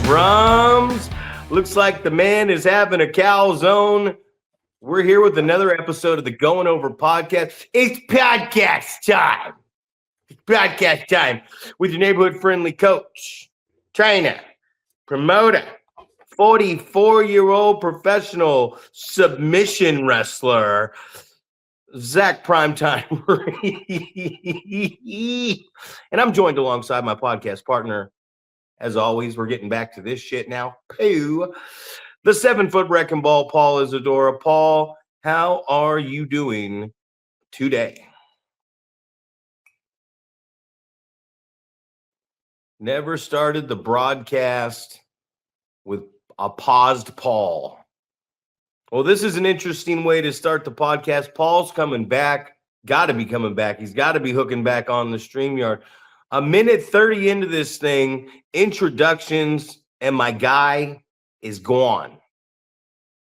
drums. Looks like the man is having a calzone. We're here with another episode of the Going Over podcast. It's podcast time. It's podcast time with your neighborhood friendly coach, trainer, promoter, 44-year-old professional submission wrestler, Zach Primetime. And I'm joined alongside my podcast partner. As always, we're getting back to this shit now. Pooh. The 7-foot wrecking ball, Paul Isadora. Paul, how are you doing today? Never started the broadcast with a paused Paul. Well, this is an interesting way to start the podcast. Paul's coming back. Got to be coming back. He's got to be hooking back on the StreamYard. A minute 30 into this thing, introductions, and my guy is gone.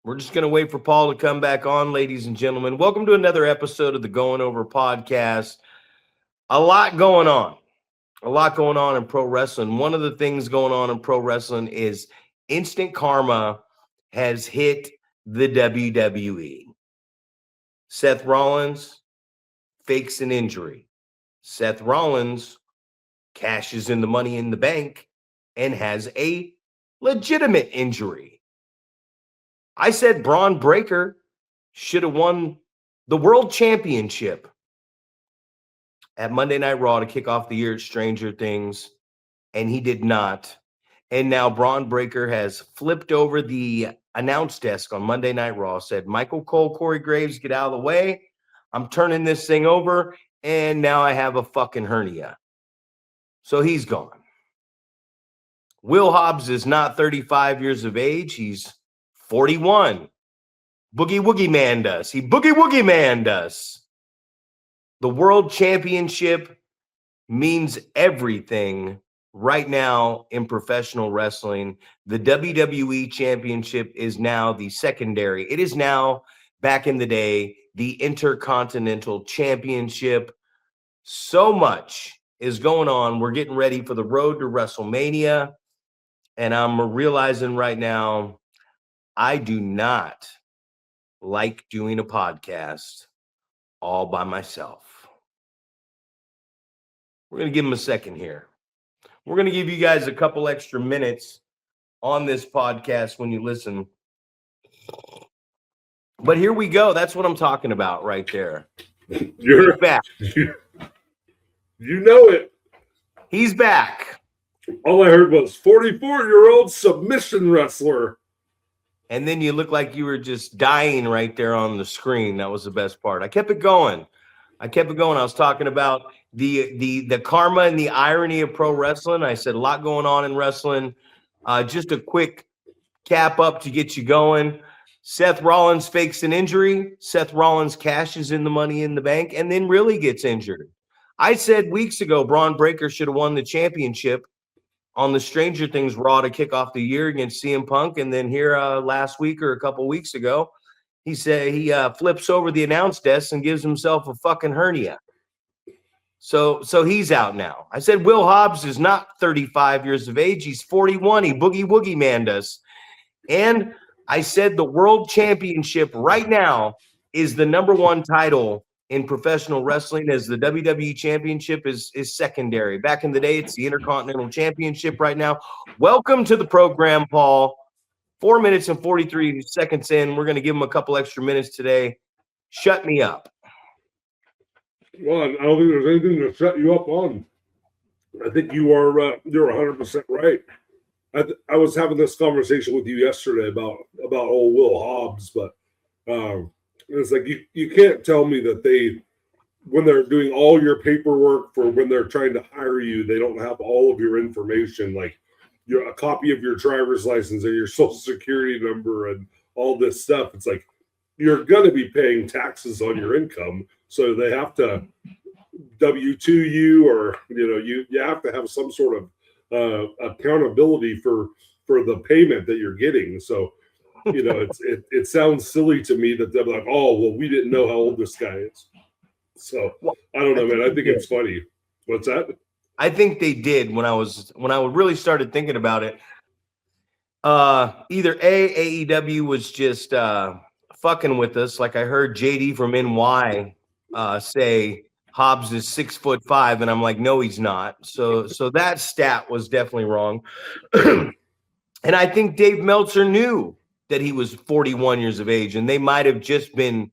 We're just going to wait for Paul to come back on, ladies and gentlemen. Welcome to another episode of the Going Over podcast. A lot going on. A lot going on in pro wrestling. One of the things going on in pro wrestling is instant karma has hit the WWE. Seth Rollins fakes an injury. Seth Rollins cashes in the money in the bank and has a legitimate injury. I said Braun Breaker should have won the world championship at Monday Night Raw to kick off the year at Stranger Things, and he did not. And now Braun Breaker has flipped over the announce desk on Monday Night Raw, said, Michael Cole, Corey Graves, get out of the way. I'm turning this thing over, and now I have a fucking hernia. So he's gone. Will Hobbs is not 35 years of age. He's 41. Boogie Woogie Man does. He Boogie Woogie Man does. The world championship means everything right now in professional wrestling. The WWE championship is now the secondary. It is now, back in the day, the Intercontinental Championship. So much is going on. We're getting ready for the road to WrestleMania. And I'm realizing right now, I do not like doing a podcast all by myself. We're going to give him a second here. We're going to give you guys a couple extra minutes on this podcast when you listen. But here we go. That's what I'm talking about right there. You're back. You know it. He's back. All I heard was 44-year-old submission wrestler. And then you look like you were just dying right there on the screen. That was the best part. I kept it going. I was talking about the karma and the irony of pro wrestling. I said a lot going on in wrestling. Just a quick cap up to get you going. Seth Rollins fakes an injury. Seth Rollins cashes in the money in the bank and then really gets injured. I said weeks ago, Braun Breaker should have won the championship on the Stranger Things Raw to kick off the year against CM Punk. And then here last week or a couple weeks ago, he said he flips over the announce desk and gives himself a fucking hernia. So he's out now. I said Will Hobbs is not 35 years of age. He's 41. He Boogie Woogie Man does. And I said the world championship right now is the number one title in professional wrestling, as the WWE championship is secondary. Back in the day, it's the Intercontinental Championship right now. Welcome to the program, Paul. 4 minutes and 43 seconds in. We're going to give him a couple extra minutes today. Shut me up. Well, I don't think there's anything to shut you up on. I think you're 100% right. I was having this conversation with you yesterday about old Will Hobbs, but it's like you can't tell me that when they're doing all your paperwork for when they're trying to hire you, they don't have all of your information, like a copy of your driver's license and your social security number and all this stuff. It's like you're going to be paying taxes on your income, so they have to W-2 you, or you have to have some sort of accountability for the payment that you're getting. So it sounds silly to me that they're like, oh, well, we didn't know how old this guy is. So I don't know, man. I think it's funny. What's that? I think they did when I really started thinking about it. Either AEW was just fucking with us. Like I heard JD from NY say Hobbs is 6'5", and I'm like, no, he's not. So that stat was definitely wrong. And I think Dave Meltzer knew that he was 41 years of age, and they might have just been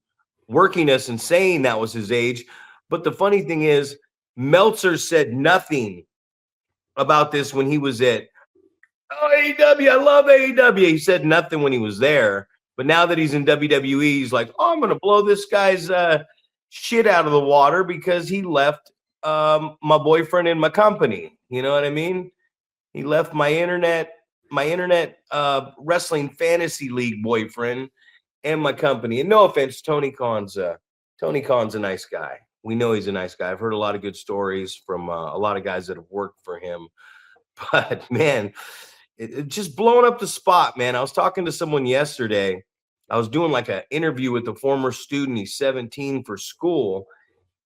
working us and saying that was his age. But the funny thing is, Meltzer said nothing about this when he was at AEW. I love AEW. He said nothing when he was there. But now that he's in WWE, he's like, oh, I'm going to blow this guy's shit out of the water because he left my boyfriend in my company. You know what I mean? He left my internet wrestling fantasy league boyfriend and my company. And no offense, Tony Khan's a nice guy. We know he's a nice guy. I've heard a lot of good stories from a lot of guys that have worked for him. But man, it just blowing up the spot, man. I was talking to someone yesterday. I was doing like an interview with a former student. He's 17 for school.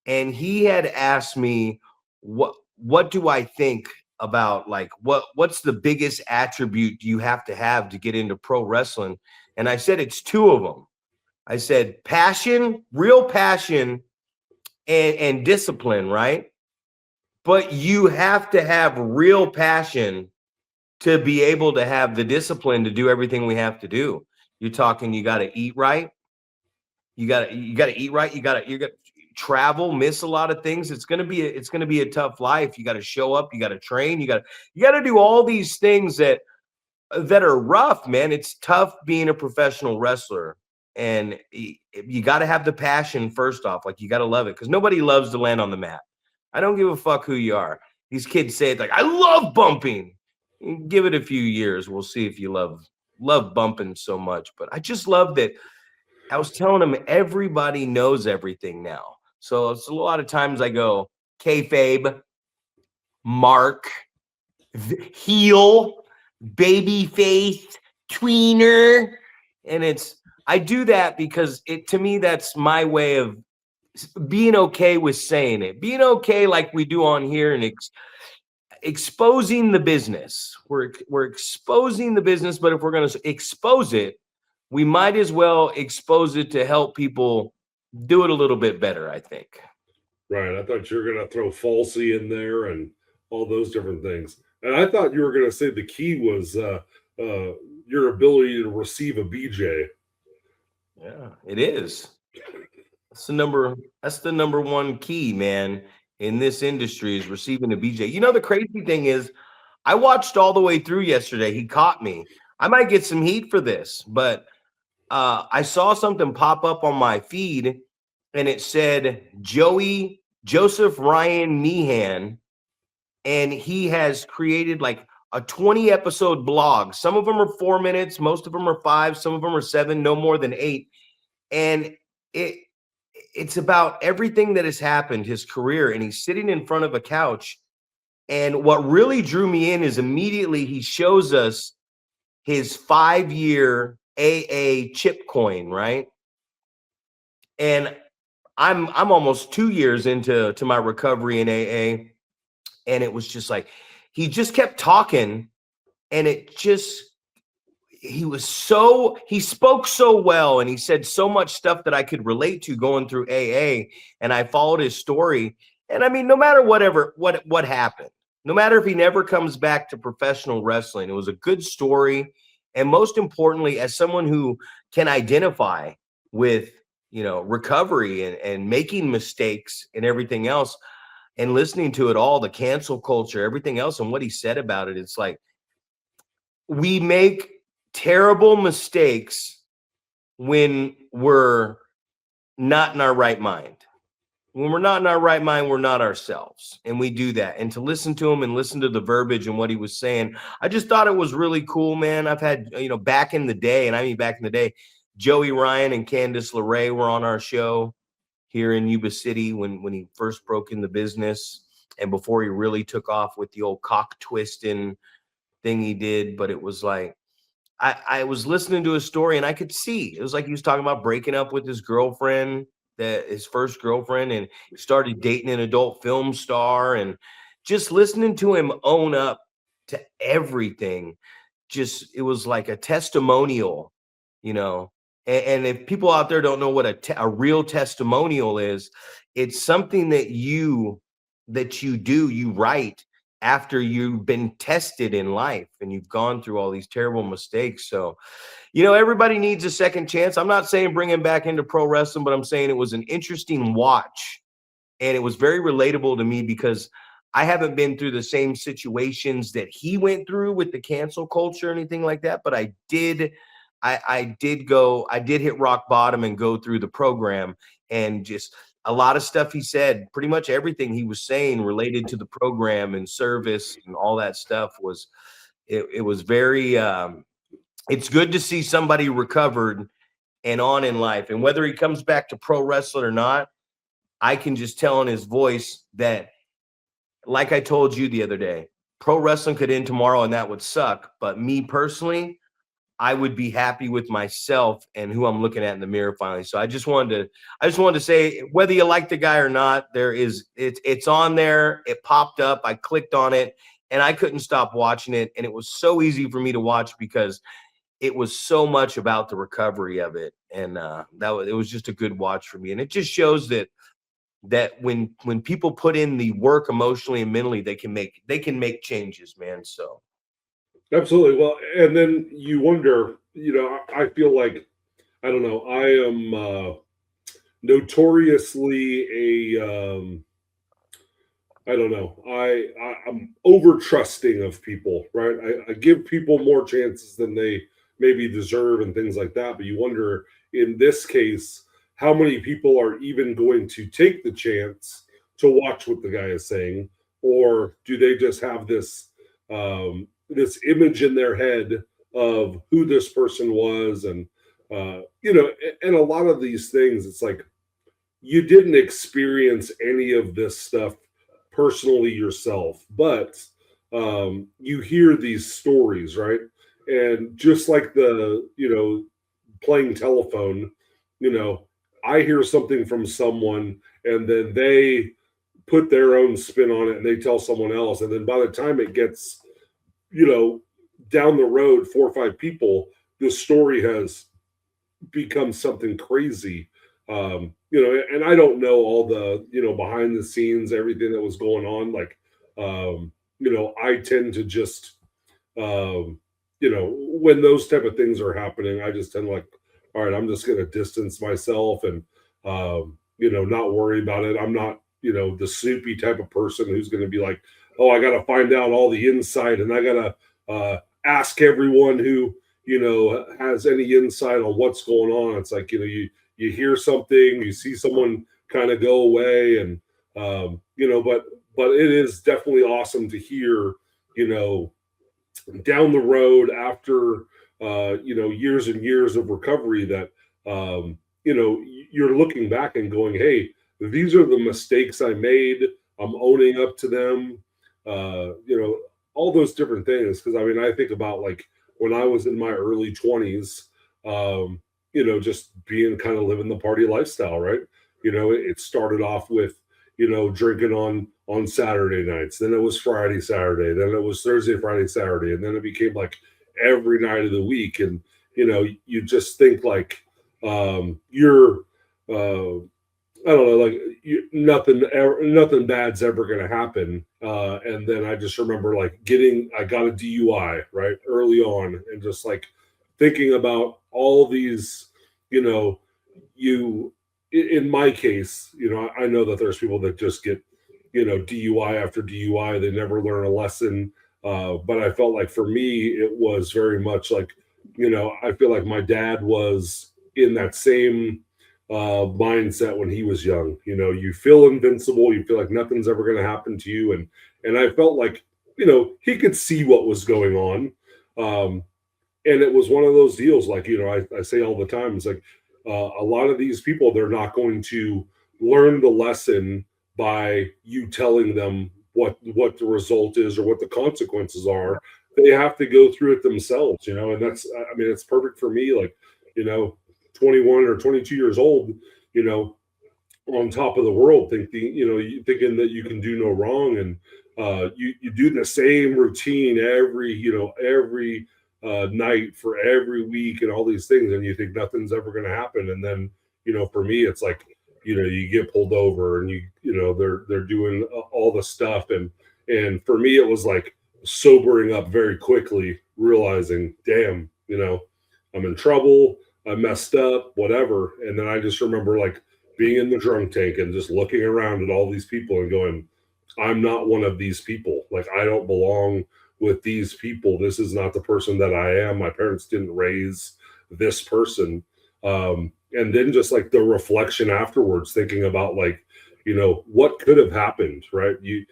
And he had asked me, what do I think about, like, what's the biggest attribute you have to get into pro wrestling? And I said, it's two of them. I said, passion, real passion, and discipline, right? But you have to have real passion to be able to have the discipline to do everything we have to do. You're talking, you got to eat right. You got to eat right. You got to travel, miss a lot of things. It's going to be a tough life. You got to show up, you got to train, you got to do all these things that are rough, man. It's tough being a professional wrestler. And you got to have the passion first off. Like, you got to love it, because nobody loves to land on the mat. I don't give a fuck who you are. These kids say it like, I love bumping. Give it a few years. We'll see if you love bumping so much. But I just love that. I was telling them everybody knows everything now. So it's a lot of times I go, kayfabe, mark, heel, baby face, tweener. And I do that because to me, that's my way of being okay with saying it, being okay like we do on here, and exposing the business. We're exposing the business, but if we're going to expose it, we might as well expose it to help people do it a little bit better, I think. Right. I thought you were going to throw falsy in there and all those different things. And I thought you were going to say the key was your ability to receive a BJ. Yeah, it is. That's the number one key, man, in this industry, is receiving a BJ. You know, the crazy thing is, I watched all the way through yesterday. He caught me. I might get some heat for this, but I saw something pop up on my feed, and it said Joseph Ryan Meehan, and he has created like a 20-episode blog. Some of them are 4 minutes, most of them are 5, some of them are 7, no more than 8. And it's about everything that has happened, his career, and he's sitting in front of a couch. And what really drew me in is immediately he shows us his 5-year AA chip coin, right? And I'm almost 2 years into my recovery in AA, and it was just like he just kept talking, and he spoke so well, and he said so much stuff that I could relate to going through AA, and I followed his story. And I mean, no matter what happened, no matter if he never comes back to professional wrestling, it was a good story. And most importantly, as someone who can identify with, recovery and making mistakes and everything else, and listening to it all, the cancel culture, everything else, and what he said about it, it's like, we make terrible mistakes when we're not in our right mind. When we're not in our right mind, we're not ourselves. And we do that. And to listen to him and listen to the verbiage and what he was saying, I just thought it was really cool, man. I've had, back in the day, and I mean back in the day, Joey Ryan and Candice LeRae were on our show here in Yuba City when he first broke in the business, and before he really took off with the old cock twisting thing he did. But it was like, I was listening to his story, and I could see it was like he was talking about breaking up with his girlfriend, his first girlfriend, and he started dating an adult film star, and just listening to him own up to everything it was like a testimonial, you know. And if people out there don't know what a real testimonial is, it's something that you write after you've been tested in life and you've gone through all these terrible mistakes. So, you know, everybody needs a second chance. I'm not saying bring him back into pro wrestling, but I'm saying it was an interesting watch. And it was very relatable to me because I haven't been through the same situations that he went through with the cancel culture or anything like that. But I did hit rock bottom and go through the program, and just a lot of stuff he said, pretty much everything he was saying related to the program and service and all that stuff was, it was very, it's good to see somebody recovered and on in life. And whether he comes back to pro wrestling or not, I can just tell in his voice that, like I told you the other day, pro wrestling could end tomorrow and that would suck. But me personally, I would be happy with myself and who I'm looking at in the mirror finally. So I just wanted to say, whether you like the guy or not, it's on there. It popped up. I clicked on it and I couldn't stop watching it. And it was so easy for me to watch because it was so much about the recovery of it. And it was just a good watch for me. And it just shows that when people put in the work emotionally and mentally, they can make changes, man. So Absolutely. Well, and then you wonder, you know, I feel like, I don't know, I am notoriously I don't know, I'm over trusting of people, right? I give people more chances than they maybe deserve and things like that. But you wonder, in this case, how many people are even going to take the chance to watch what the guy is saying, or do they just have this this image in their head of who this person was? And you know, and a lot of these things, it's like you didn't experience any of this stuff personally yourself, but you hear these stories, right? And just like the, you know, playing telephone, you know, I hear something from someone and then they put their own spin on it and they tell someone else. And then by the time it gets, you know, down the road, 4 or 5 people, this story has become something crazy. You know, and I don't know all the, you know, behind the scenes, everything that was going on. Like, you know, I tend to just, you know, when those type of things are happening, I just tend to like, all right, I'm just going to distance myself and, you know, not worry about it. I'm not, you know, the Snoopy type of person who's going to be like, oh, I got to find out all the insight and I got to ask everyone who, you know, has any insight on what's going on. It's like, you know, you hear something, you see someone kind of go away and, you know, but it is definitely awesome to hear, you know, down the road after, you know, years and years of recovery that, you know, you're looking back and going, hey, these are the mistakes I made. I'm owning up to them, you know, all those different things. Because, I mean, I think about like when I was in my early 20s, you know, just being kind of living the party lifestyle, right? You know, it started off with, you know, drinking on Saturday nights. Then it was Friday, Saturday. Then it was Thursday, Friday, Saturday. And then it became like every night of the week. And, you know, you just think like you're, I don't know, like nothing bad's ever going to happen. And then I just remember like I got a DUI right early on and just like thinking about all these, you know, in my case, you know, I know that there's people that just get, you know, DUI after DUI. They never learn a lesson. But I felt like for me, it was very much like, you know, I feel like my dad was in that same mindset when he was young. You know, you feel invincible. You feel like nothing's ever going to happen to you. And I felt like, you know, he could see what was going on. And it was one of those deals, like, you know, I say all the time, it's like a lot of these people, they're not going to learn the lesson by you telling them what the result is or what the consequences are. They have to go through it themselves, you know, and that's, I mean, it's perfect for me. Like, you know, 21 or 22 years old, you know, on top of the world, thinking that you can do no wrong. And you do the same routine every night for every week and all these things, and you think nothing's ever going to happen. And then, for me, it's like, you get pulled over and they're doing all the stuff. And for me, it was like sobering up very quickly, realizing, damn, I'm in trouble. I messed up, whatever. And then I just remember like being in the drunk tank and just looking around at all these people and going, I'm not one of these people. Like, I don't belong with these people. This is not the person that I am. My parents didn't raise this person. And then just like the reflection afterwards, thinking about like, what could have happened, right? You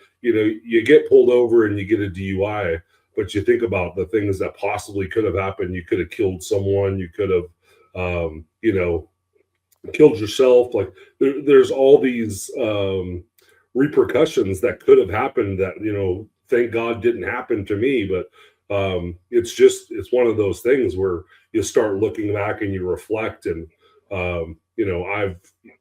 get pulled over and you get a DUI, but you think about the things that possibly could have happened. You could have killed someone. You could have, killed yourself. Like there's all these repercussions that could have happened that, thank God didn't happen to me. But it's one of those things where you start looking back and you reflect. And, I've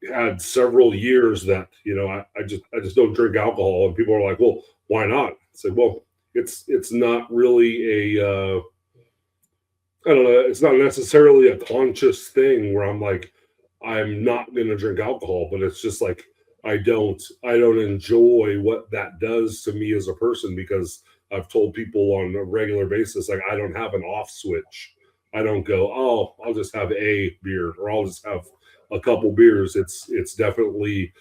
had several years that, I just don't drink alcohol, and people are like, well, why not? I say, well, it's not really I don't know. It's not necessarily a conscious thing where I'm like, I'm not going to drink alcohol, but it's just like, I don't enjoy what that does to me as a person, because I've told people on a regular basis, like, I don't have an off switch. I don't go, oh, I'll just have a beer, or I'll just have a couple beers. It's definitely,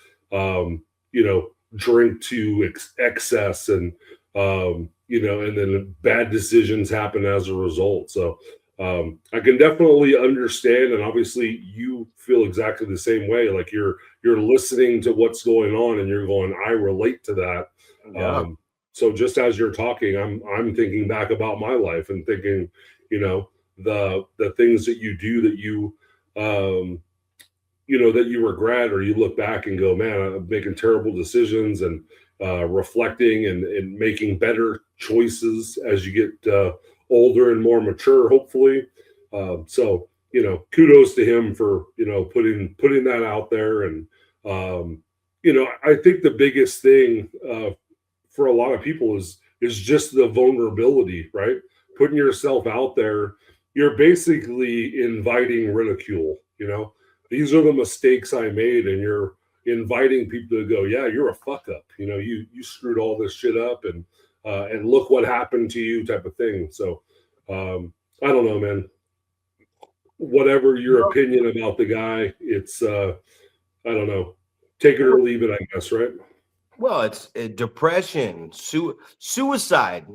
drink to excess, and, and then bad decisions happen as a result. So I can definitely understand, and obviously you feel exactly the same way. Like you're listening to what's going on, and you're going, I relate to that. Yeah. So just as you're talking, I'm thinking back about my life and thinking, the things that you do that you that you regret, or you look back and go, man, I'm making terrible decisions, and reflecting and making better choices as you get older and more mature, hopefully. So kudos to him for putting that out there. And I think the biggest thing for a lot of people is just the vulnerability, right? Putting yourself out there. You're basically inviting ridicule. These are the mistakes I made, and you're inviting people to go, yeah, you're a fuck up. You screwed all this shit up, and look what happened to you, type of thing. So I don't know, man. Whatever your opinion about the guy, it's I don't know. Take it or leave it, I guess, right? Well, it's depression, suicide.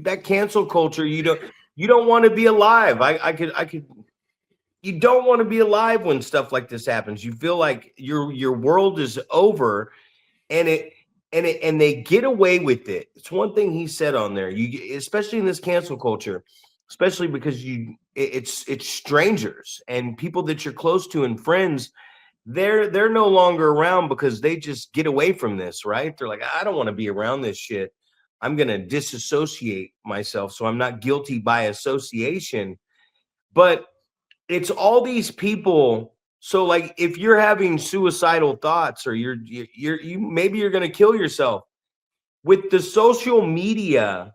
That cancel culture. You don't want to be alive. I could. You don't want to be alive when stuff like this happens. You feel like your world is over, and they get away with it. It's one thing he said on there. Especially in this cancel culture, especially because it's strangers and people that you're close to and friends. They're no longer around because they just get away from this, right? They're like, I don't want to be around this shit. I'm going to disassociate myself so I'm not guilty by association. But it's all these people. So like, if you're having suicidal thoughts, or maybe you're going to kill yourself, with the social media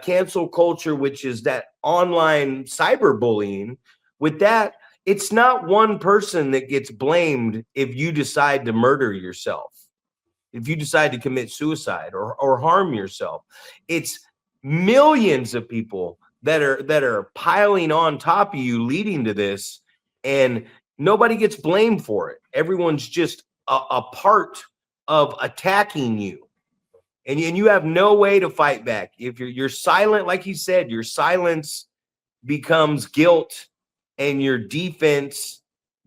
cancel culture, which is that online cyberbullying, with that, it's not one person that gets blamed if you decide to murder yourself, if you decide to commit suicide or harm yourself. It's millions of people that are piling on top of you, leading to this, and nobody gets blamed for it. Everyone's just a part of attacking you, and you have no way to fight back. If you're silent, like he said, your silence becomes guilt, and your defense,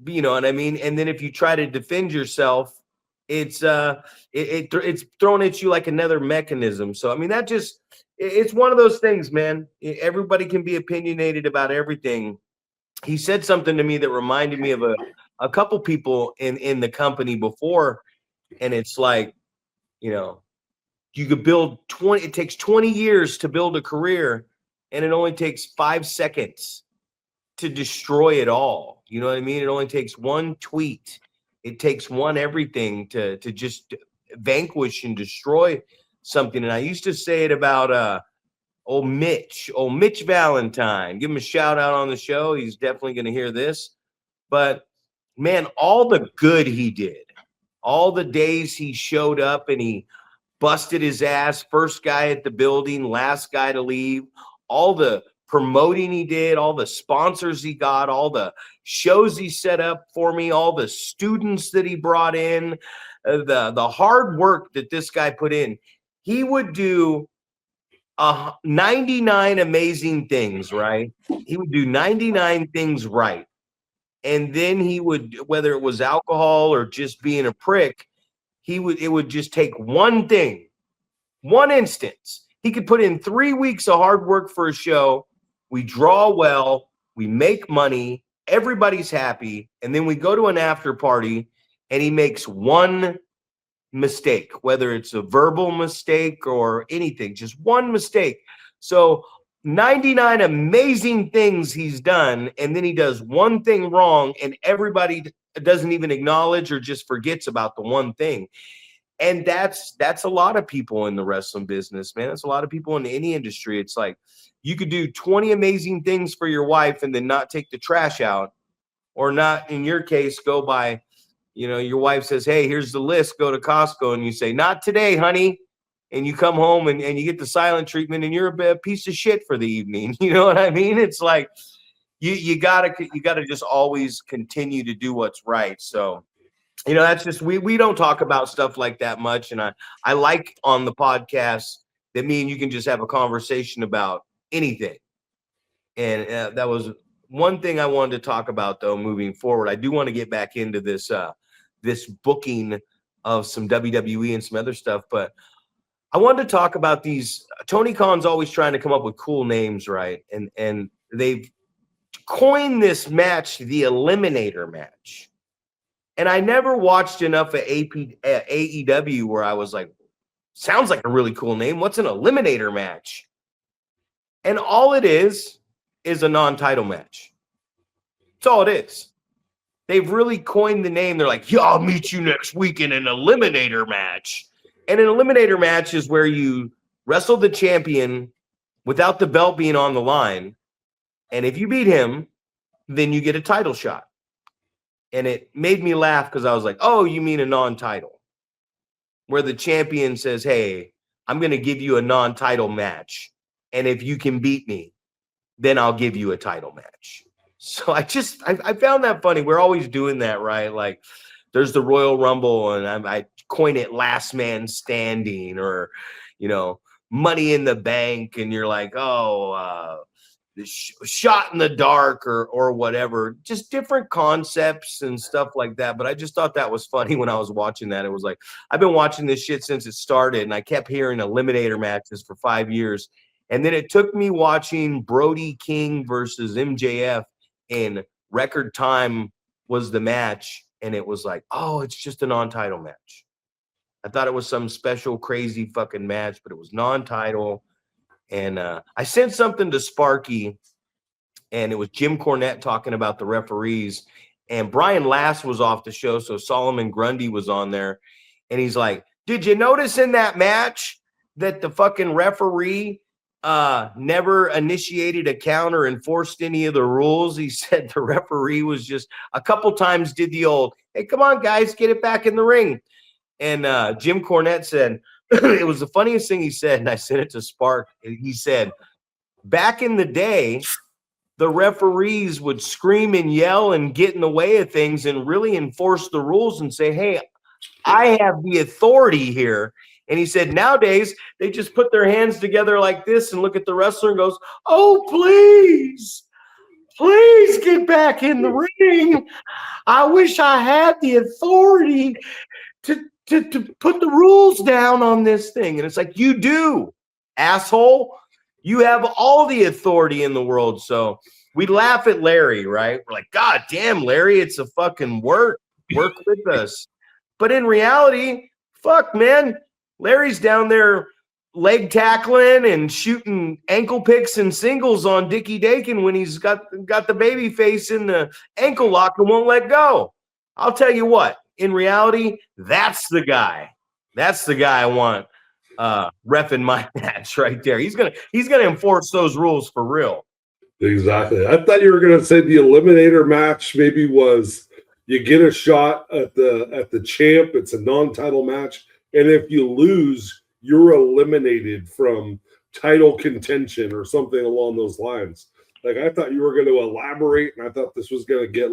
you know what I mean? And then if you try to defend yourself, it's thrown at you like another mechanism. So I mean, it's one of those things, man. Everybody can be opinionated about everything. He said something to me that reminded me of a couple people in the company before, and it's like, you could build it takes 20 years to build a career, and it only takes 5 seconds to destroy it all. You know what I mean? It only takes one tweet. It takes one everything to just vanquish and destroy something. And I used to say it about Mitch Valentine. Give him a shout out on the show. He's definitely going to hear this. But man, all the good he did, all the days he showed up and he busted his ass, first guy at the building, last guy to leave, all the promoting he did, all the sponsors he got, all the shows he set up for me, all the students that he brought in, the hard work that this guy put in. He would do 99 amazing things, right? He would do 99 things right. And then he would, whether it was alcohol or just being a prick, it would just take one thing, one instance. He could put in 3 weeks of hard work for a show. We draw well, we make money, everybody's happy, and then we go to an after party and he makes one mistake, whether it's a verbal mistake or anything, just one mistake. So 99 amazing things he's done, and then he does one thing wrong, and everybody doesn't even acknowledge or just forgets about the one thing. And that's a lot of people in the wrestling business, man. That's a lot of people in any industry. It's like you could do 20 amazing things for your wife and then not take the trash out, or not, in your case, go by, your wife says, hey, here's the list, go to Costco, and you say, not today, honey. And you come home and you get the silent treatment and you're a piece of shit for the evening. You know what I mean? It's like you gotta just always continue to do what's right. So, that's just, we don't talk about stuff like that much. And I like on the podcast that me and you can just have a conversation about anything. And that was one thing I wanted to talk about, though, moving forward. I do want to get back into this booking of some WWE and some other stuff, but I wanted to talk about these. Tony Khan's always trying to come up with cool names, right? And they've coined this match the Eliminator match. And I never watched enough of AEW where I was like, sounds like a really cool name. What's an Eliminator match? And all it is a non-title match. That's all it is. They've really coined the name. They're like, yeah, I'll meet you next week in an Eliminator match. And an Eliminator match is where you wrestle the champion without the belt being on the line. And if you beat him, then you get a title shot. And it made me laugh because I was like, oh, you mean a non-title? Where the champion says, hey, I'm going to give you a non-title match. And if you can beat me, then I'll give you a title match. So I found that funny. We're always doing that, right? Like there's the Royal Rumble and I coin it last man standing, or, Money in the Bank. And you're like, oh, shot in the dark or whatever, just different concepts and stuff like that. But I just thought that was funny when I was watching that. It was like, I've been watching this shit since it started and I kept hearing Eliminator matches for 5 years. And then it took me watching Brody King versus MJF in record time was the match. And it was like, oh, it's just a non-title match. I thought it was some special, crazy fucking match, but it was non-title. And I sent something to Sparky, and it was Jim Cornette talking about the referees. And Brian Last was off the show, so Solomon Grundy was on there. And he's like, did you notice in that match that the fucking referee never initiated a count or enforced any of the rules? He said the referee was just a couple times did the old, hey, come on, guys, get it back in the ring. And Jim Cornette said, it was the funniest thing he said, and I sent it to Spark. He said, back in the day, the referees would scream and yell and get in the way of things and really enforce the rules and say, hey, I have the authority here. And he said, nowadays, they just put their hands together like this and look at the wrestler and goes, oh, please get back in the ring. I wish I had the authority to put the rules down on this thing. And it's like, you do, asshole. You have all the authority in the world. So we laugh at Larry, right? We're like, God damn, Larry, it's a fucking work with us. But in reality, fuck, man, Larry's down there leg tackling and shooting ankle picks and singles on Dickie Dakin when he's got the baby face in the ankle lock and won't let go. I'll tell you what, in reality, that's the guy. That's the guy I want reffing my match right there. He's gonna enforce those rules for real. Exactly. I thought you were going to say the eliminator match maybe was you get a shot at the champ. It's a non-title match, and if you lose, you're eliminated from title contention or something along those lines. Like, I thought you were going to elaborate, and I thought this was going to get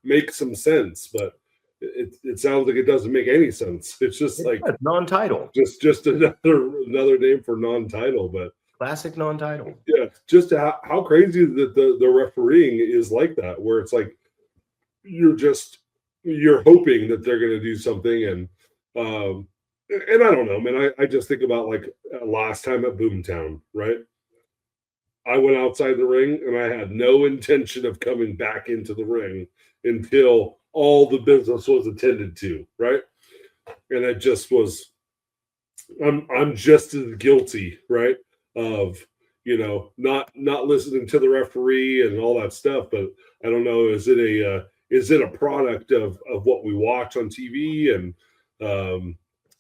make some sense, but it sounds like it doesn't make any sense. It's just like non-title, just another name for non-title, but. Classic non-title. Yeah, just how crazy that the refereeing is like that, where it's like you're hoping that they're going to do something, and I don't know, man. I just think about last time at Boomtown, right? I went outside the ring and I had no intention of coming back into the ring until all the business was attended to, right? And it just was. I'm just as guilty, right? Of not listening to the referee and all that stuff, but I don't know, is it a product of what we watch on TV, and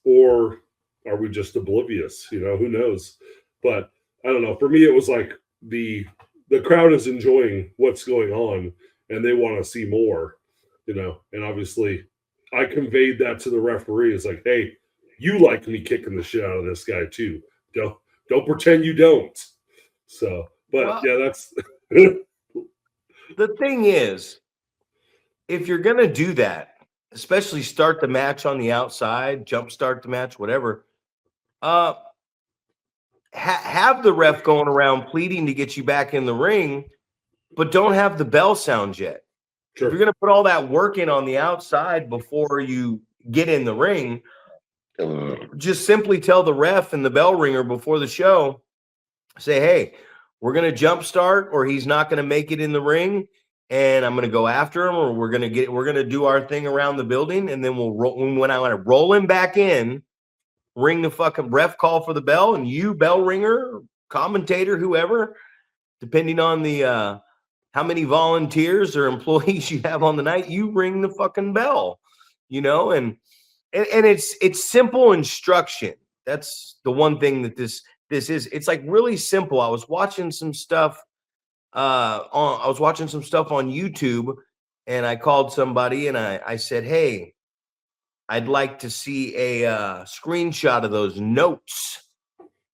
or are we just oblivious? Who knows? But I don't know. For me, it was like the crowd is enjoying what's going on and they want to see more, and obviously I conveyed that to the referee. It's like, hey, you like me kicking the shit out of this guy too. Don't pretend you don't. So, but yeah, that's the thing is, if you're going to do that, especially start the match on the outside, jumpstart the match, whatever, have the ref going around pleading to get you back in the ring, but don't have the bell sound yet. Sure. If you're going to put all that work in on the outside before you get in the ring, just simply tell the ref and the bell ringer before the show, say, hey, we're going to jumpstart, or he's not going to make it in the ring, and I'm going to go after him, or we're going to do our thing around the building, and then we'll roll. When I want to roll him back in, ring the fucking ref call for the bell, and you, bell ringer, commentator, whoever, depending on the how many volunteers or employees you have on the night, you ring the fucking bell, and it's simple instruction. That's the one thing that this is. It's like really simple. I was watching some stuff on YouTube, and I called somebody and I said, hey, I'd like to see a screenshot of those notes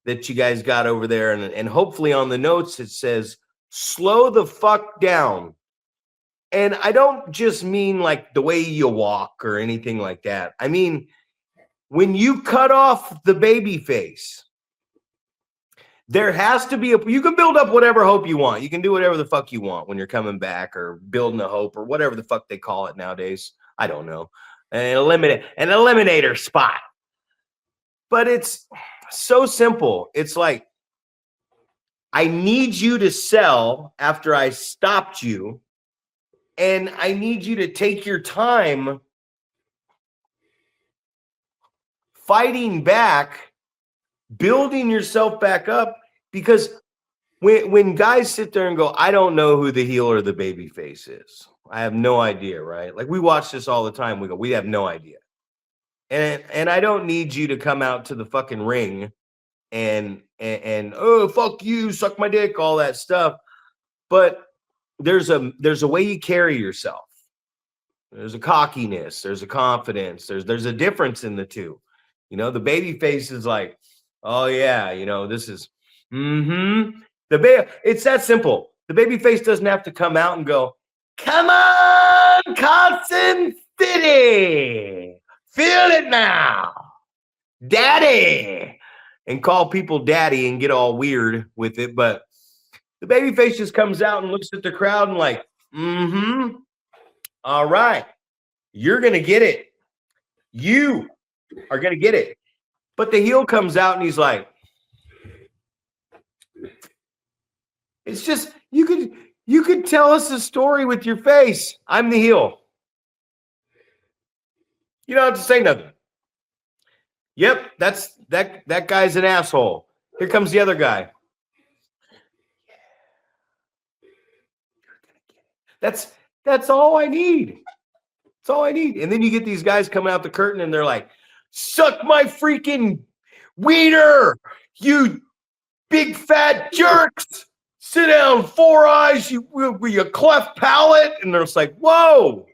that you guys got over there. And hopefully on the notes, it says, slow the fuck down. And I don't just mean like the way you walk or anything like that. I mean, when you cut off the baby face, there has to be you can build up whatever hope you want. You can do whatever the fuck you want when you're coming back, or building a hope, or whatever the fuck they call it nowadays. I don't know. An eliminator spot. But it's so simple. It's like, I need you to sell after I stopped you, and I need you to take your time fighting back, building yourself back up, because when guys sit there and go, I don't know who the heel or the baby face is. I have no idea, right? Like, we watch this all the time. We go, we have no idea. And I don't need you to come out to the fucking ring and oh, fuck you, suck my dick, all that stuff. But there's a way you carry yourself. There's a cockiness, there's a confidence, there's a difference in the two. The baby face is like, oh yeah, this is it's that simple. The baby face doesn't have to come out and go, come on, Carson City, feel it now, daddy, and call people daddy and get all weird with it. But the baby face just comes out and looks at the crowd and like, all right, you're going to get it. You are going to get it. But the heel comes out and he's like, it's just, you could tell us a story with your face. I'm the heel. You don't have to say nothing. Yep, that guy's an asshole. Here comes the other guy. That's all I need. That's all I need. And then you get these guys coming out the curtain and they're like, suck my freaking Wiener, you big fat jerks, sit down, 4 eyes, you cleft palate. And they're just like, whoa.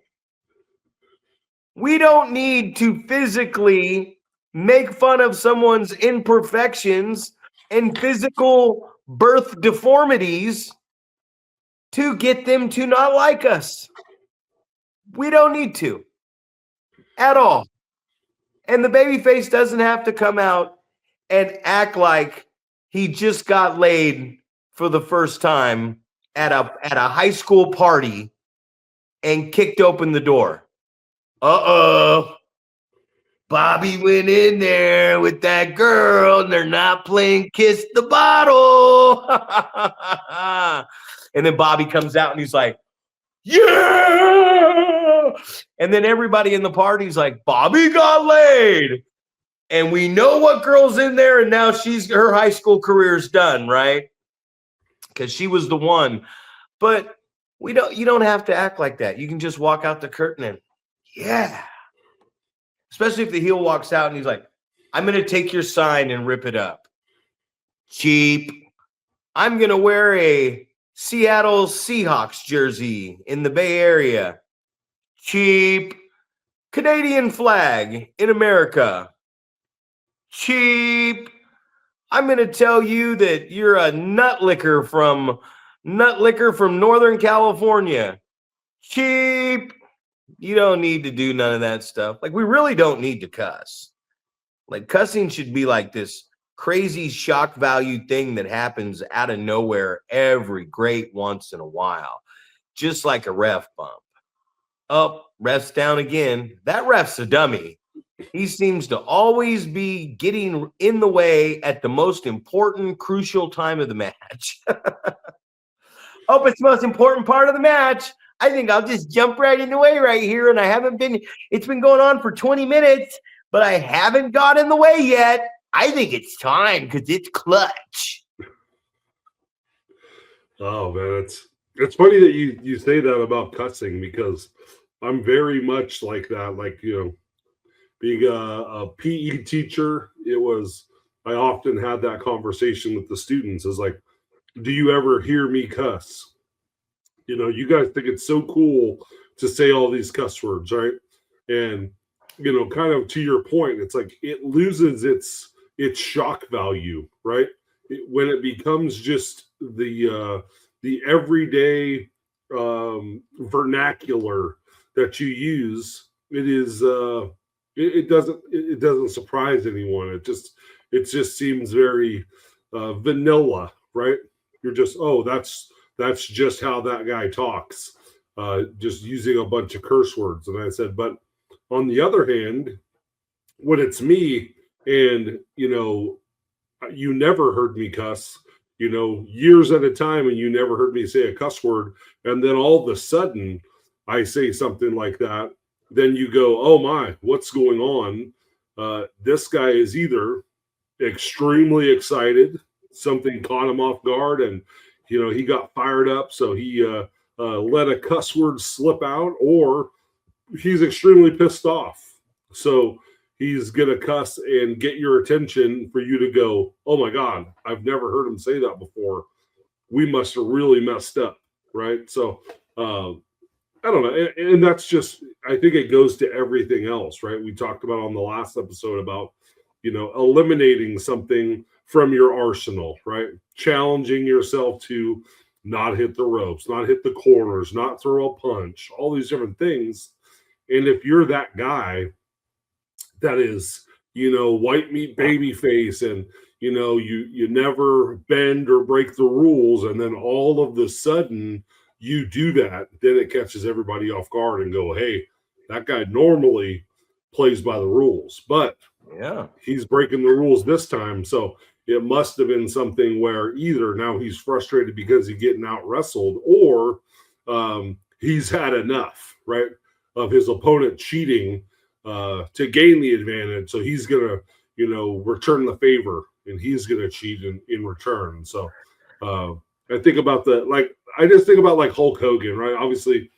We don't need to physically make fun of someone's imperfections and physical birth deformities to get them to not like us. We don't need to at all. And the babyface doesn't have to come out and act like he just got laid for the first time at a high school party and kicked open the door. Uh-oh. Bobby went in there with that girl and they're not playing Kiss the Bottle. And then Bobby comes out and he's like, yeah. And then everybody in the party's like, Bobby got laid. And we know what girl's in there, and now her high school career's done, right? Because she was the one. But you don't have to act like that. You can just walk out the curtain and yeah. Especially if the heel walks out and he's like, I'm going to take your sign and rip it up. Cheap. I'm going to wear a Seattle Seahawks jersey in the Bay Area. Cheap. Canadian flag in America. Cheap. I'm going to tell you that you're a nut licker from Northern California. Cheap. You don't need to do none of that stuff. Like, we really don't need to cuss. Like, cussing should be like this crazy shock value thing that happens out of nowhere every great once in a while. Just like a ref bump. Up, ref's down again. That ref's a dummy. He seems to always be getting in the way at the most important, crucial time of the match. Oh, it's the most important part of the match. I think I'll just jump right in the way right here. And it's been going on for 20 minutes, but I haven't got in the way yet. I think it's time because it's clutch. Oh, man, it's funny that you say that about cussing, because I'm very much like that. Like, being a PE teacher, I often had that conversation with the students. Is like, do you ever hear me cuss? You guys think it's so cool to say all these cuss words, right? And, kind of to your point, it's like it loses its shock value, right? When it becomes just the everyday vernacular that you use, it doesn't surprise anyone. It just seems very vanilla, right? You're just, oh, that's just how that guy talks, just using a bunch of curse words. And I said, but on the other hand, when it's me and, you never heard me cuss, years at a time, and you never heard me say a cuss word, and then all of a sudden I say something like that, then you go, oh my, what's going on? This guy is either extremely excited, something caught him off guard, and he got fired up, so he let a cuss word slip out, or he's extremely pissed off. So he's going to cuss and get your attention for you to go, oh my God, I've never heard him say that before. We must have really messed up, right? So I don't know. And that's just, I think it goes to everything else, right? We talked about on the last episode about, eliminating something from your arsenal, right? Challenging yourself to not hit the ropes, not hit the corners, not throw a punch, all these different things. And if you're that guy that is, white meat baby face, and, you never bend or break the rules, and then all of the sudden you do that, then it catches everybody off guard and go, hey, that guy normally plays by the rules, but yeah, he's breaking the rules this time. So it must have been something where either now he's frustrated because he's getting out wrestled, or he's had enough, right, of his opponent cheating to gain the advantage. So he's going to, return the favor, and he's going to cheat in return. So I think about I just think about like Hulk Hogan, right? Obviously,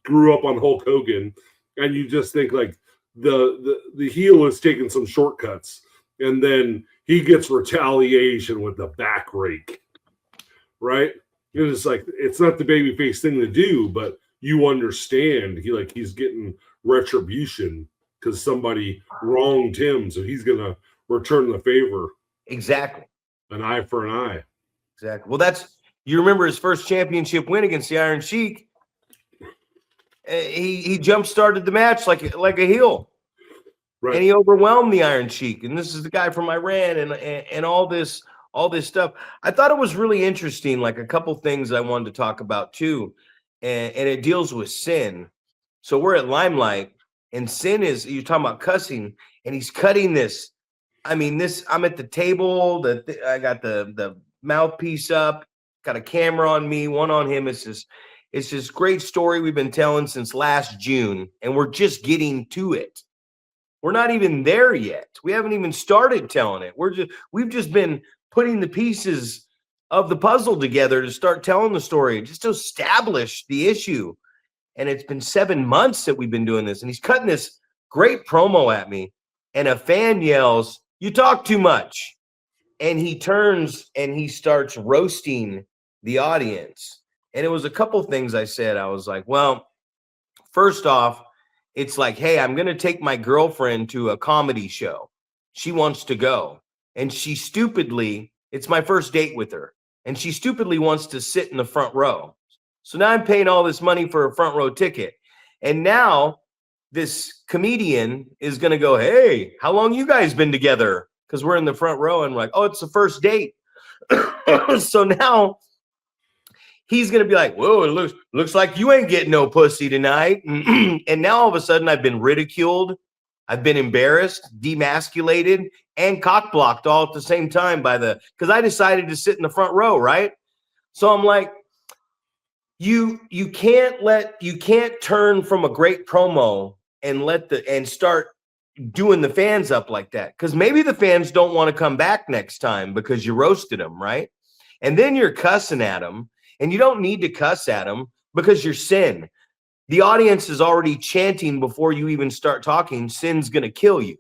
grew up on Hulk Hogan, and you just think like the heel is taking some shortcuts. and then he gets retaliation with the back rake, right? It's like, it's not the babyface thing to do, but you understand he's getting retribution because somebody wronged him, so he's gonna return the favor. Exactly. An eye for an eye. Exactly. Well, you remember his first championship win against the Iron Sheik. He jump started the match like a heel, right? And he overwhelmed the Iron Sheik. And this is the guy from Iran, and all this stuff. I thought it was really interesting. Like a couple things I wanted to talk about too, and it deals with Sin. So we're at Limelight, and Sin you're talking about cussing, and he's cutting this. I mean, I'm at the table. I got the mouthpiece up, got a camera on me, one on him. It's this great story we've been telling since last June, and we're just getting to it. We're not even there yet. We haven't even started telling it. We've just been putting the pieces of the puzzle together to start telling the story, just to establish the issue. And it's been 7 months that we've been doing this, and he's cutting this great promo at me, and a fan yells, "You talk too much." And he turns and he starts roasting the audience. And it was a couple things I said. I was like, well, first off, it's like, hey, I'm going to take my girlfriend to a comedy show. She wants to go. And it's my first date with her. And she stupidly wants to sit in the front row. So now I'm paying all this money for a front row ticket. And now this comedian is going to go, hey, how long you guys been together? Because we're in the front row, and we're like, oh, it's the first date. So now he's going to be like, whoa, it looks like you ain't getting no pussy tonight. And now all of a sudden I've been ridiculed. I've been embarrassed, demasculated, and cock-blocked all at the same time because I decided to sit in the front row, right? So I'm like, you can't turn from a great promo and start doing the fans up like that, because maybe the fans don't want to come back next time because you roasted them, right? And then you're cussing at them, and you don't need to cuss at them because you're Sin. The audience is already chanting before you even start talking, Sin's going to kill you.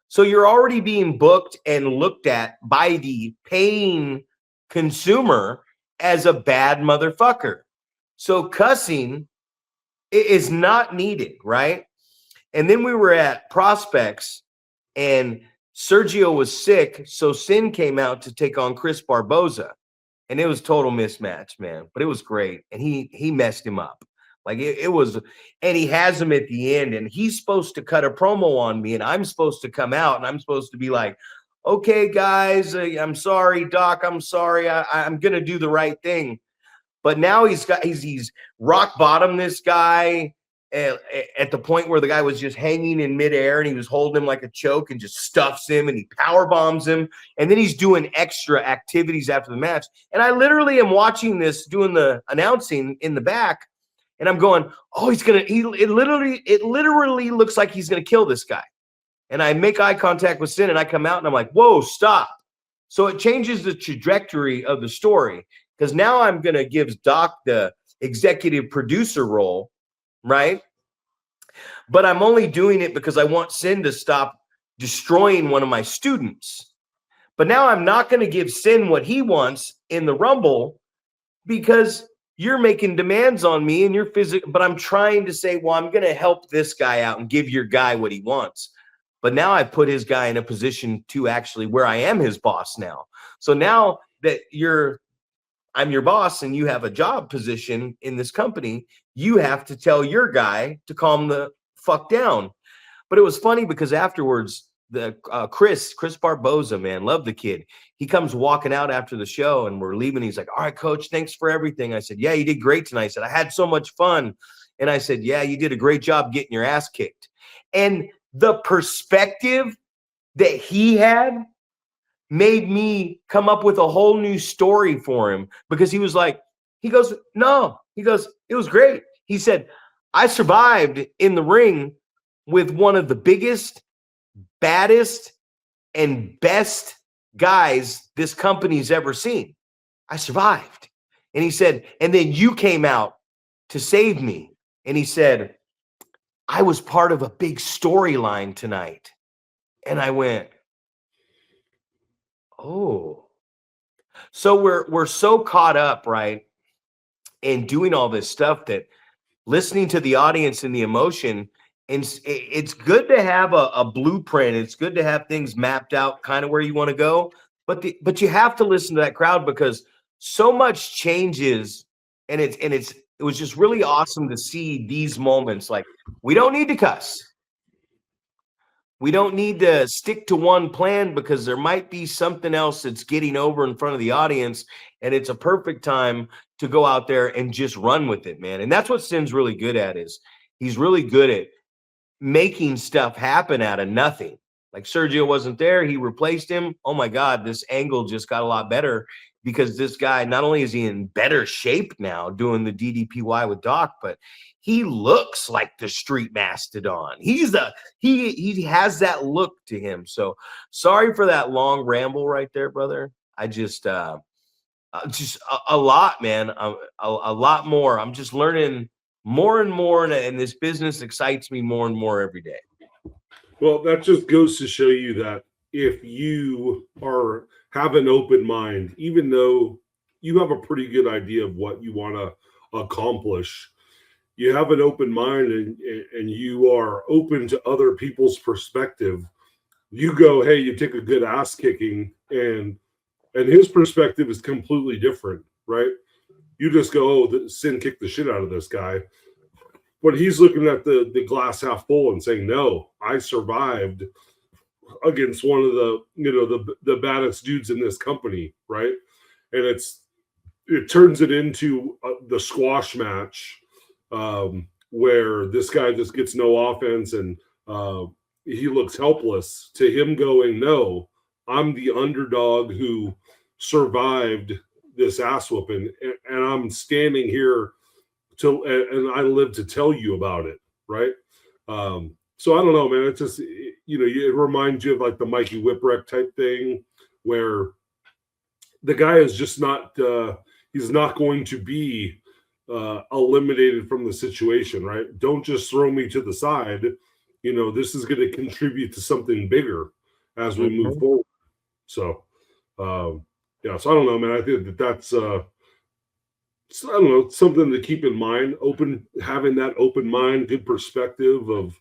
So you're already being booked and looked at by the paying consumer as a bad motherfucker. So cussing is not needed, right? And then we were at Prospects, and Sergio was sick, so Sin came out to take on Chris Barboza. And it was total mismatch, man. But it was great. And he messed him up. Like it was, and he has him at the end, and he's supposed to cut a promo on me, and I'm supposed to come out, and I'm supposed to be like, okay, guys, I'm sorry, Doc, I'm sorry. I'm going to do the right thing. But now he's rock bottom this guy at the point where the guy was just hanging in midair, and he was holding him like a choke and just stuffs him, and he power bombs him. And then he's doing extra activities after the match. And I literally am watching this, doing the announcing in the back, and I'm going, oh, it literally looks like he's going to kill this guy. And I make eye contact with Sin, and I come out, and I'm like, whoa, stop. So it changes the trajectory of the story, because now I'm going to give Doc the executive producer role, right? But I'm only doing it because I want Sin to stop destroying one of my students. But now I'm not going to give Sin what he wants in the Rumble, because you're making demands on me, and you're physical. But I'm trying to say, well, I'm going to help this guy out and give your guy what he wants. But now I put his guy in a position to actually where I am his boss now. So now that I'm your boss and you have a job position in this company, you have to tell your guy to calm the fuck down. But it was funny because afterwards, the Chris Barboza, man, love the kid. He comes walking out after the show, and we're leaving. He's like, all right, coach, thanks for everything. I said, yeah, you did great tonight. I said, I had so much fun. And I said, yeah, you did a great job getting your ass kicked. And the perspective that he had made me come up with a whole new story for him, because he goes, it was great. He said, I survived in the ring with one of the biggest, baddest, and best guys this company's ever seen. I survived. And he said, and then you came out to save me. And he said, I was part of a big storyline tonight. And I went, Oh, so we're so caught up, right, in doing all this stuff that listening to the audience and the emotion, and it's good to have a blueprint. It's good to have things mapped out, kind of where you want to go. But you have to listen to that crowd because so much changes, and it was just really awesome to see these moments. Like, we don't need to cuss. We don't need to stick to one plan because there might be something else that's getting over in front of the audience, and it's a perfect time to go out there and just run with it, man. And that's what Sin's really good at, is he's really good at making stuff happen out of nothing. Like, Sergio wasn't there, he replaced him. Oh my God, this angle just got a lot better because this guy, not only is he in better shape now doing the DDPY with Doc, but he looks like the street mastodon. He has that look to him. So sorry for that long ramble right there, brother. I just a lot, man. A lot more. I'm just learning more and more, and this business excites me more and more every day. Well, that just goes to show you that if you have an open mind, even though you have a pretty good idea of what you want to accomplish, you have an open mind and you are open to other people's perspective. You go, hey, you take a good ass kicking, and his perspective is completely different, right? You just go, oh, Sin kicked the shit out of this guy. But he's looking at the glass half full and saying, no, I survived against one of the baddest dudes in this company, right? And it turns it into the squash match, where this guy just gets no offense and he looks helpless, to him going, no, I'm the underdog who survived this ass whooping, and I'm standing here and I live to tell you about it, right? So I don't know, man. It's just, it reminds you of like the Mikey Whipwreck type thing, where the guy is just not, he's not going to be eliminated from the situation, right? Don't just throw me to the side. This is going to contribute to something bigger as we move forward. So, yeah, so I don't know, man. I think that's, I don't know, something to keep in mind. Having that open mind, good perspective of,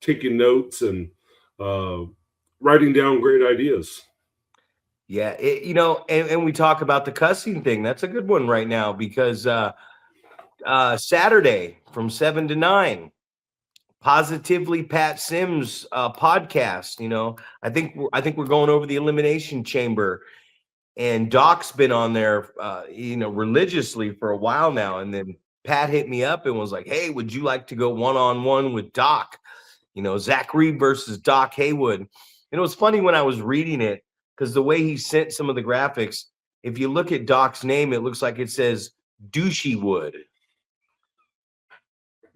taking notes and writing down great ideas. Yeah, and we talk about the cussing thing. That's a good one right now because Saturday from 7 to 9, Positively Pat Sims podcast. I think we're going over the Elimination Chamber. And Doc's been on there, religiously for a while now. And then Pat hit me up and was like, hey, would you like to go one-on-one with Doc? Zach Reeb versus Doc Haywood. And it was funny when I was reading it, because the way he sent some of the graphics, if you look at Doc's name, it looks like it says Doucheywood.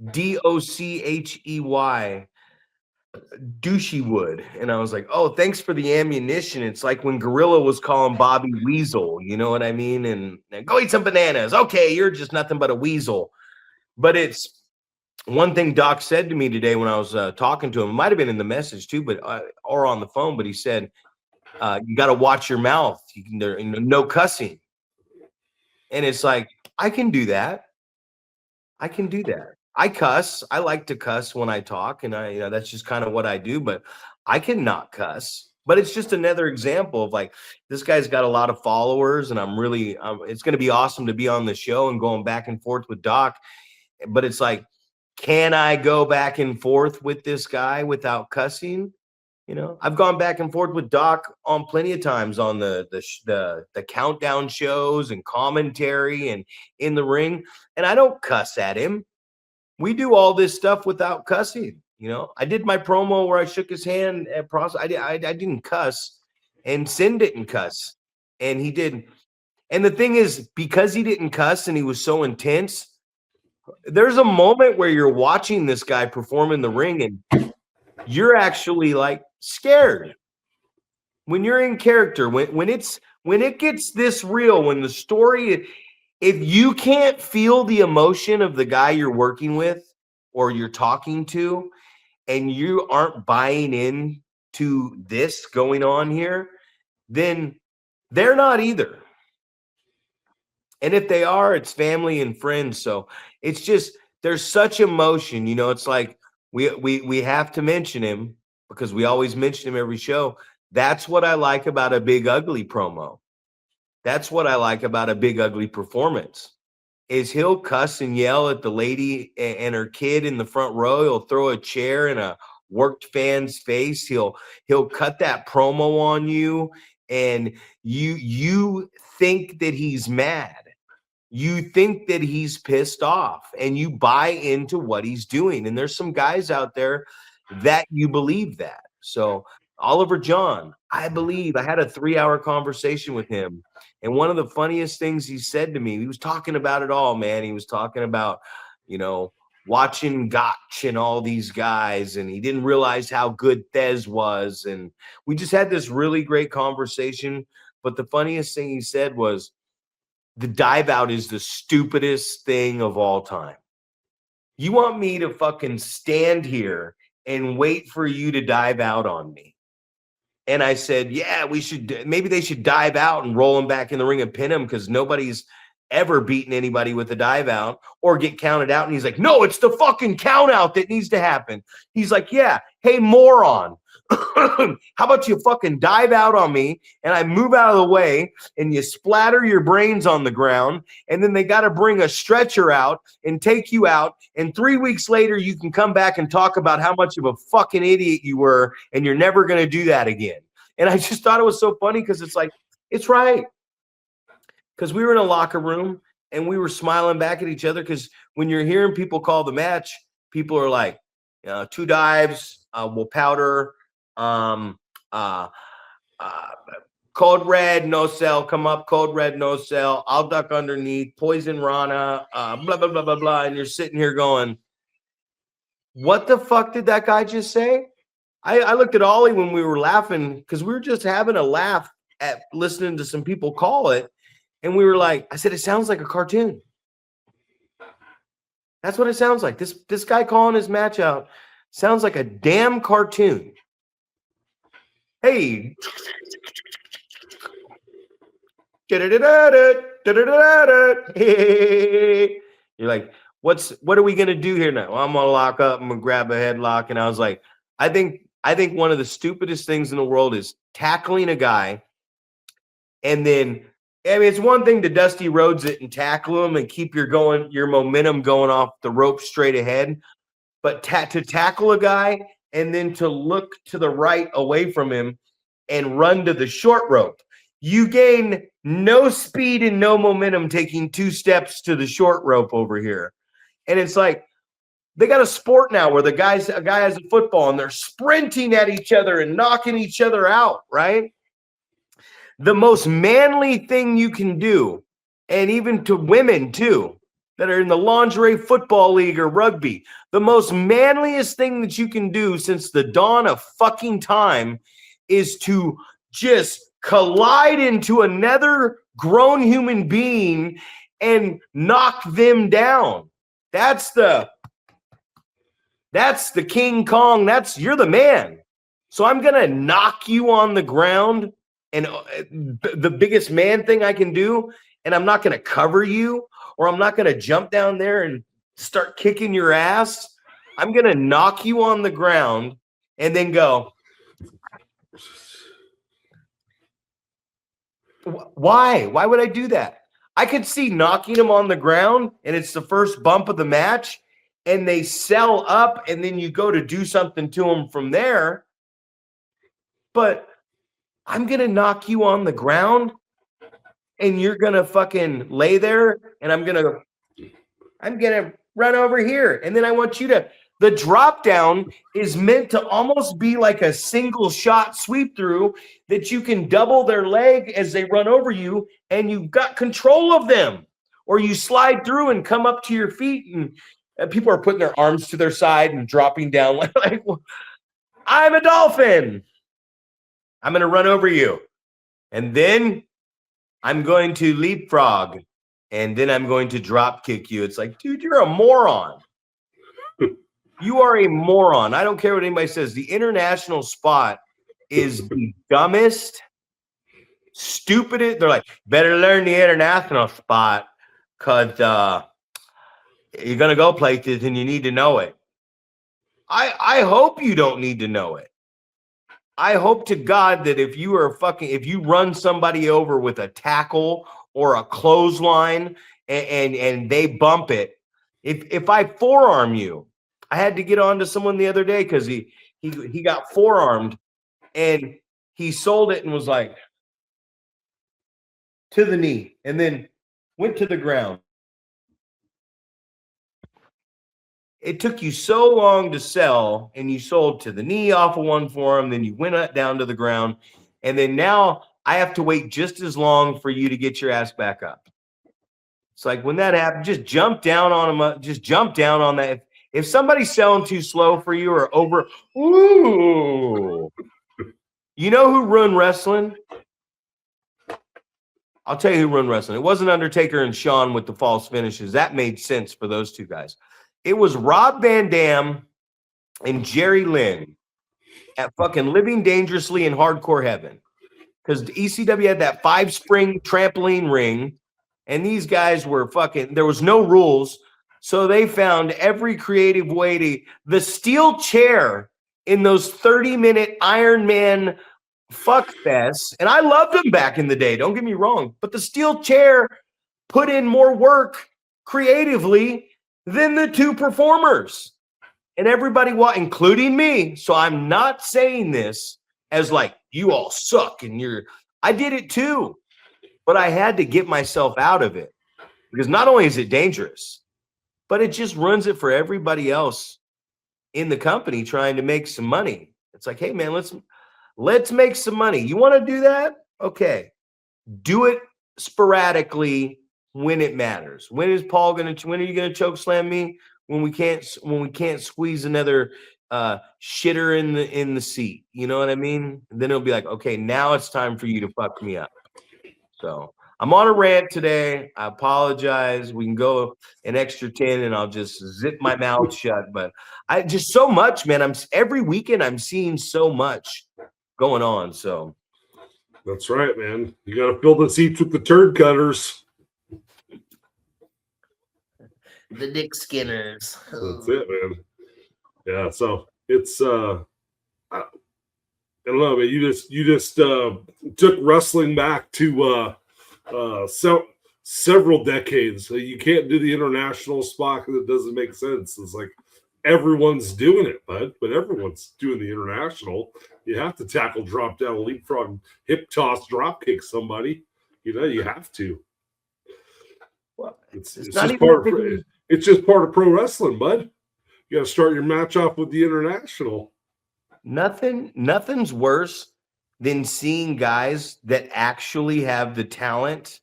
Docchey. Doucheywood. And I was like, oh, thanks for the ammunition. It's like when Gorilla was calling Bobby Weasel, you know what I mean? And go eat some bananas. Okay, you're just nothing but a weasel. But it's one thing Doc said to me today when I was talking to him. It might have been in the message too, but or on the phone. But he said, you got to watch your mouth. No cussing. And it's like, I can do that. I cuss. I like to cuss when I talk, and that's just kind of what I do, but I cannot cuss. But it's just another example of like, this guy's got a lot of followers, and it's going to be awesome to be on the show and going back and forth with Doc. But it's like, can I go back and forth with this guy without cussing? I've gone back and forth with Doc on plenty of times on the countdown shows and commentary and in the ring, and I don't cuss at him. We do all this stuff without cussing. I did my promo where I shook his hand at process. I didn't cuss, and Sin didn't cuss, and he did. And the thing is, because he didn't cuss and he was so intense, there's a moment where you're watching this guy perform in the ring and you're actually like scared. When you're in character, when it gets this real, when the story, if you can't feel the emotion of the guy you're working with or you're talking to, and you aren't buying in to this going on here, then they're not either. And if they are, it's family and friends. So it's just, there's such emotion, you know. It's like we have to mention him because we always mention him every show. That's what I like about a Big Ugly promo. That's what I like about a Big Ugly performance, is he'll cuss and yell at the lady and her kid in the front row. He'll throw a chair in a worked fan's face. He'll cut that promo on you, and you think that he's mad. You think that he's pissed off, and you buy into what he's doing. And there's some guys out there that you believe that. So Oliver John, I believe, I had a 3-hour conversation with him. And one of the funniest things he said to me, he was talking about it all, man. He was talking about, you know, watching Gotch and all these guys, and he didn't realize how good Thez was. And we just had this really great conversation. But the funniest thing he said was, the dive out is the stupidest thing of all time. You want me to fucking stand here and wait for you to dive out on me? And I said, yeah, maybe they should dive out and roll him back in the ring and pin him, because nobody's ever beaten anybody with a dive out or get counted out. And he's like, no, it's the fucking count out that needs to happen. He's like, yeah, hey, moron. How about you fucking dive out on me and I move out of the way and you splatter your brains on the ground, and then they got to bring a stretcher out and take you out, and 3 weeks later you can come back and talk about how much of a fucking idiot you were and you're never going to do that again. And I just thought it was so funny, because it's like, it's right. Because we were in a locker room and we were smiling back at each other, because when you're hearing people call the match, people are like, 2 dives, we'll powder, code red, no sell, come up, code red, no sell, I'll duck underneath, poison Rana, blah, blah, blah, blah, blah. And you're sitting here going, what the fuck did that guy just say? I looked at Ollie when we were laughing, because we were just having a laugh at listening to some people call it. And we were like, I said, it sounds like a cartoon. That's what it sounds like. This guy calling his match out sounds like a damn cartoon. Hey. You're like, what are we gonna do here now? Well, I'm gonna lock up, I'm gonna grab a headlock. And I was like, I think one of the stupidest things in the world is tackling a guy, and then, I mean, it's one thing to Dusty Rhodes it and tackle him and keep your momentum going off the rope straight ahead, but to tackle a guy and then to look to the right away from him and run to the short rope, you gain no speed and no momentum taking 2 steps to the short rope over here. And it's like, they got a sport now where a guy has a football and they're sprinting at each other and knocking each other out, right? The most manly thing you can do, and even to women too, that are in the lingerie football league or rugby, the most manliest thing that you can do since the dawn of fucking time is to just collide into another grown human being and knock them down. That's the King Kong. You're the man. So I'm going to knock you on the ground, and the biggest man thing I can do, and I'm not going to cover you, or I'm not going to jump down there and start kicking your ass. I'm going to knock you on the ground and then go, why? Why would I do that? I could see knocking him on the ground and it's the first bump of the match and they sell up and then you go to do something to them from there. But I'm going to knock you on the ground and you're going to fucking lay there, and I'm going to run over here. And then I want you to, the drop down is meant to almost be like a single shot sweep through that you can double their leg as they run over you and you've got control of them. Or you slide through and come up to your feet, and people are putting their arms to their side and dropping down like I'm a dolphin. I'm going to run over you. And then I'm going to leapfrog. And then I'm going to drop kick you. It's like, dude, you're a moron. You are a moron. I don't care what anybody says. The international spot is the dumbest, stupid. They're like, better learn the international spot because you're going to go places and you need to know it. I hope you don't need to know it. I hope to God that if you run somebody over with a tackle or a clothesline and they bump it, if I forearm you, I had to get on to someone the other day because he got forearmed and he sold it and was like to the knee and then went to the ground. It took you so long to sell and you sold to the knee off of one forearm, then you went down to the ground. And then now I have to wait just as long for you to get your ass back up. It's like when that happens, just jump down on them. Just jump down on that. If somebody's selling too slow for you or over, ooh, you know who ruined wrestling? I'll tell you who ruined wrestling. It wasn't Undertaker and Shawn with the false finishes. That made sense for those two guys. It was Rob Van Dam and Jerry Lynn at fucking Living Dangerously in Hardcore Heaven. Because the ECW had that 5-spring trampoline ring, and these guys were there was no rules. So they found every creative way the steel chair in those 30-minute Iron Man fuck fests. And I loved them back in the day, don't get me wrong. But the steel chair put in more work creatively than the two performers. And everybody, including me. So I'm not saying this as like, you all suck and I did it too. But I had to get myself out of it. Because not only is it dangerous, but it just ruins it for everybody else in the company trying to make some money. It's like, hey man, let's make some money. You want to do that? Okay. Do it sporadically when it matters. When are you going to choke slam me? When we can't squeeze another shitter in the seat. You know what I mean? And then it'll be like, okay, now it's time for you to fuck me up. So I'm on a rant today. I apologize. We can go an extra 10 and I'll just zip my mouth shut. But I just so much, man. Every weekend I'm seeing so much going on. So that's right, man. You got to fill the seats with the turd cutters. The dick skinners. That's it, man. Yeah, so it's I don't know, man. You just took wrestling back to several decades. You can't do the international spot because it doesn't make sense. It's like everyone's doing it, bud, but everyone's doing the international. You have to tackle, drop down, leapfrog, hip toss, drop kick somebody. You have to. Well, it's just part of pro wrestling, bud. You got to start your match off with the international. Nothing's worse than seeing guys that actually have the talent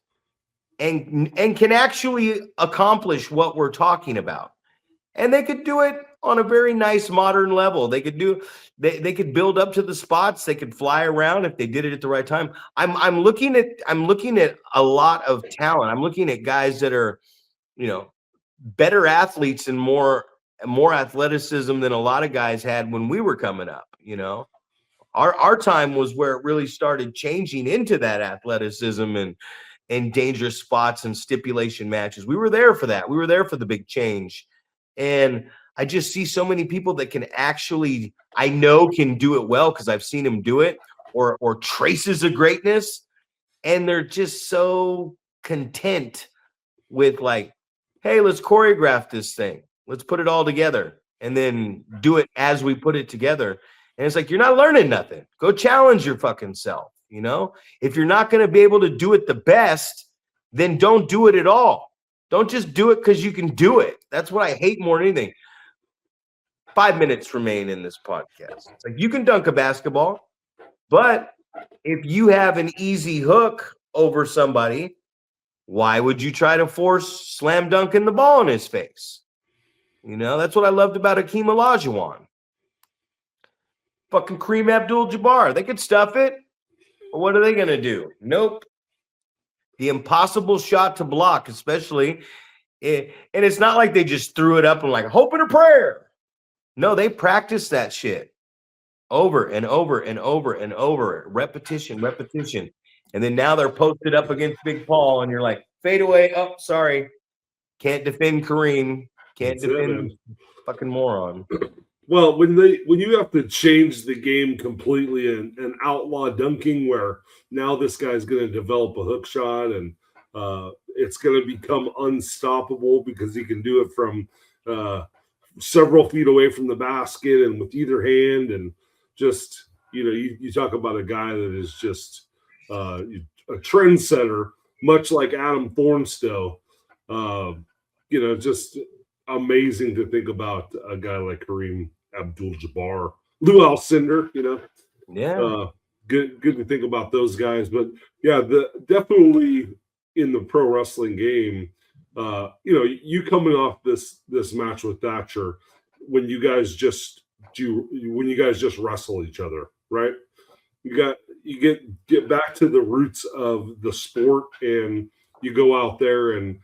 and can actually accomplish what we're talking about. And they could do it on a very nice modern level. They could build up to the spots. They could fly around if they did it at the right time. I'm looking at a lot of talent. I'm looking at guys that are, better athletes and more athleticism than a lot of guys had when we were coming up. Our time was where it really started changing into that athleticism and dangerous spots and stipulation matches. We were there for that. We were there for the big change. And I just see so many people that can do it well because I've seen them do it or traces of greatness. And they're just so content with like, hey, let's choreograph this thing. Let's put it all together and then do it as we put it together. And it's like, you're not learning nothing. Go challenge your fucking self. If you're not going to be able to do it the best, then don't do it at all. Don't just do it because you can do it. That's what I hate more than anything. 5 minutes remain in this podcast. It's like you can dunk a basketball, but if you have an easy hook over somebody, why would you try to force slam dunking the ball in his face? That's what I loved about Hakeem Olajuwon. Fucking Kareem Abdul-Jabbar. They could stuff it, but what are they going to do? Nope. The impossible shot to block, especially. And it's not like they just threw it up and like hope and a prayer. No, they practiced that shit over and over and over and over. Repetition. And then now they're posted up against Big Paul, and you're like, fade away. Oh, sorry. Can't defend Kareem. Can't defend fucking moron. Well, when you have to change the game completely and outlaw dunking, where now this guy's going to develop a hook shot and it's going to become unstoppable because he can do it from several feet away from the basket and with either hand, and just you talk about a guy that is just a trendsetter, much like Adam Thornstowe. Just amazing to think about a guy like Kareem Abdul-Jabbar, Lou Alcindor, good to think about those guys. But yeah, definitely in the pro wrestling game, you coming off this match with Thatcher, when you guys just wrestle each other, right? You get back to the roots of the sport, and you go out there and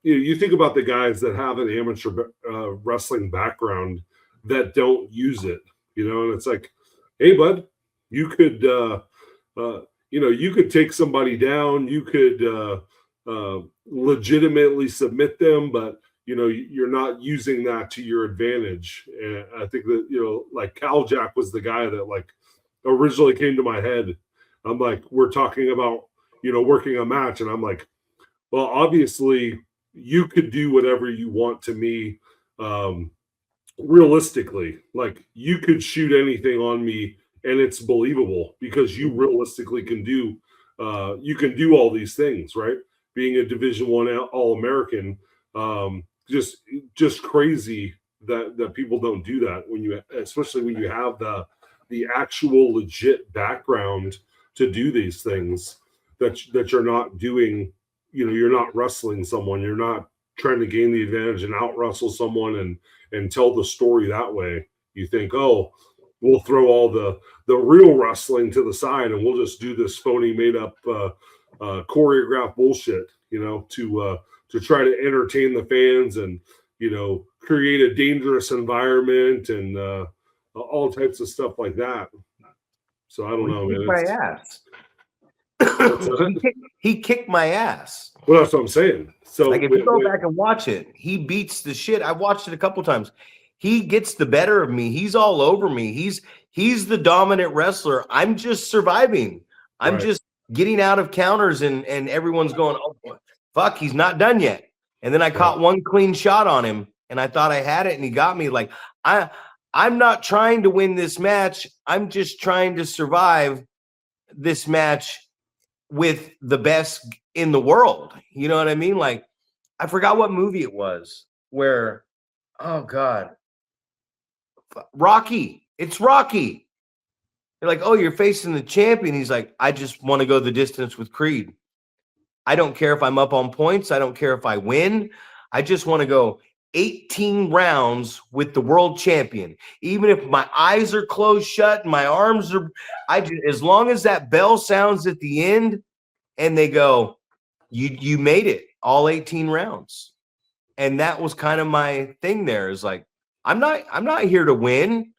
you think about the guys that have an amateur wrestling background that don't use it, and it's like, hey, bud, you could take somebody down, you could legitimately submit them, but you're not using that to your advantage. And I think that like Caljak was the guy that like originally came to my head. I'm like, we're talking about working a match, and I'm like, well, obviously you could do whatever you want to me. Realistically, like you could shoot anything on me and it's believable because you realistically can do all these things, right? Being a Division I All-American, just crazy that people don't do that especially when you have the actual legit background to do these things that you're not doing. You're not wrestling someone. You're not trying to gain the advantage and out wrestle someone and tell the story that way. You think, oh, we'll throw all the real wrestling to the side and we'll just do this phony made up choreographed bullshit, to try to entertain the fans and, create a dangerous environment and all types of stuff like that. So I don't know, man. My ass. He kicked my ass. Well, that's what I'm saying. So like if you go back and watch it, he beats the shit. I watched it a couple times. He gets the better of me. He's all over me. He's the dominant wrestler. I'm just surviving. I'm just getting out of counters, and everyone's going, oh fuck, he's not done yet. And then I caught one clean shot on him, and I thought I had it, and he got me. Like I'm not trying to win this match. I'm just trying to survive this match with the best in the world. You know what I mean? Like, I forgot what movie it was where, oh God, Rocky. It's Rocky. They're like, oh, you're facing the champion. He's like, I just want to go the distance with Creed. I don't care if I'm up on points. I don't care if I win. I just want to go 18 rounds with the world champion. Even if my eyes are closed shut and my arms are, as long as that bell sounds at the end and they go, you made it all 18 rounds. And that was kind of my thing there, is like, I'm not here to win.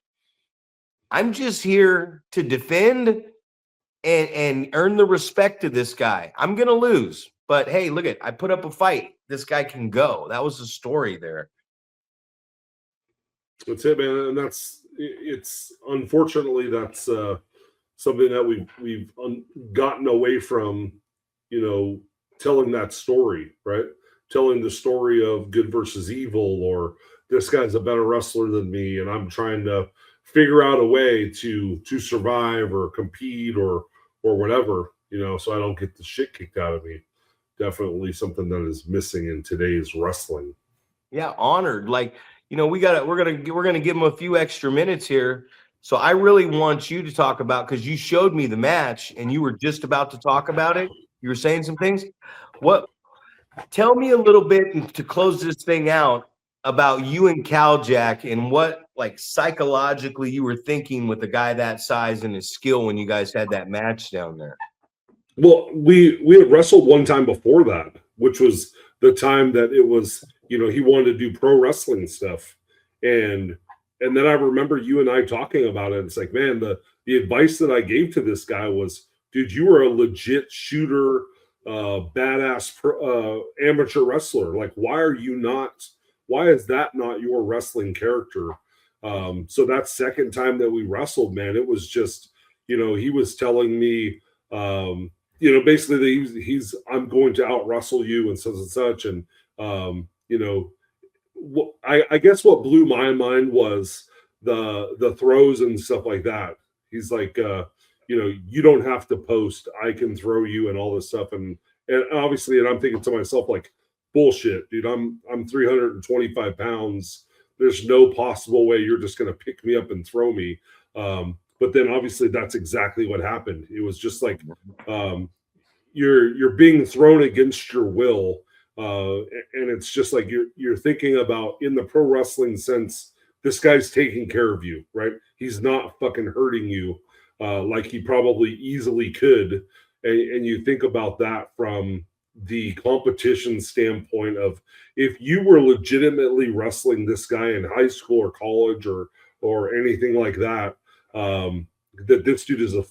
I'm just here to defend and earn the respect of this guy. I'm going to lose, but hey, look I put up a fight. This guy can go. That was the story there. That's it, man. And it's unfortunately that's something that we've gotten away from, telling that story, right? Telling the story of good versus evil, or this guy's a better wrestler than me, and I'm trying to figure out a way to survive or compete or whatever, so I don't get the shit kicked out of me. Definitely something that is missing in today's wrestling. Yeah, honored. Like, we're gonna give him a few extra minutes here. So I really want you to talk about, because you showed me the match and you were just about to talk about it. You were saying some things. Tell me a little bit to close this thing out about you and Caljak, and what, like, psychologically you were thinking with a guy that size and his skill when you guys had that match down there. Well, we had wrestled one time before that, which was the time that it was, he wanted to do pro wrestling stuff. And then I remember you and I talking about it. It's like, man, the advice that I gave to this guy was dude, you were a legit shooter, badass amateur wrestler. Like, why is that not your wrestling character? So that second time that we wrestled, man, it was just, he was telling me, basically that I'm going to out wrestle you and such and such. And, I guess what blew my mind was the throws and stuff like that. He's like, you don't have to post. I can throw you and all this stuff. And obviously, and I'm thinking to myself, like, bullshit, dude, I'm 325 pounds. There's no possible way you're just going to pick me up and throw me. But then obviously that's exactly what happened. It was just like, you're being thrown against your will. And it's just like, you're thinking about, in the pro wrestling sense, this guy's taking care of you, right? He's not fucking hurting you like he probably easily could. And you think about that from the competition standpoint of, if you were legitimately wrestling this guy in high school or college or anything like that, that this dude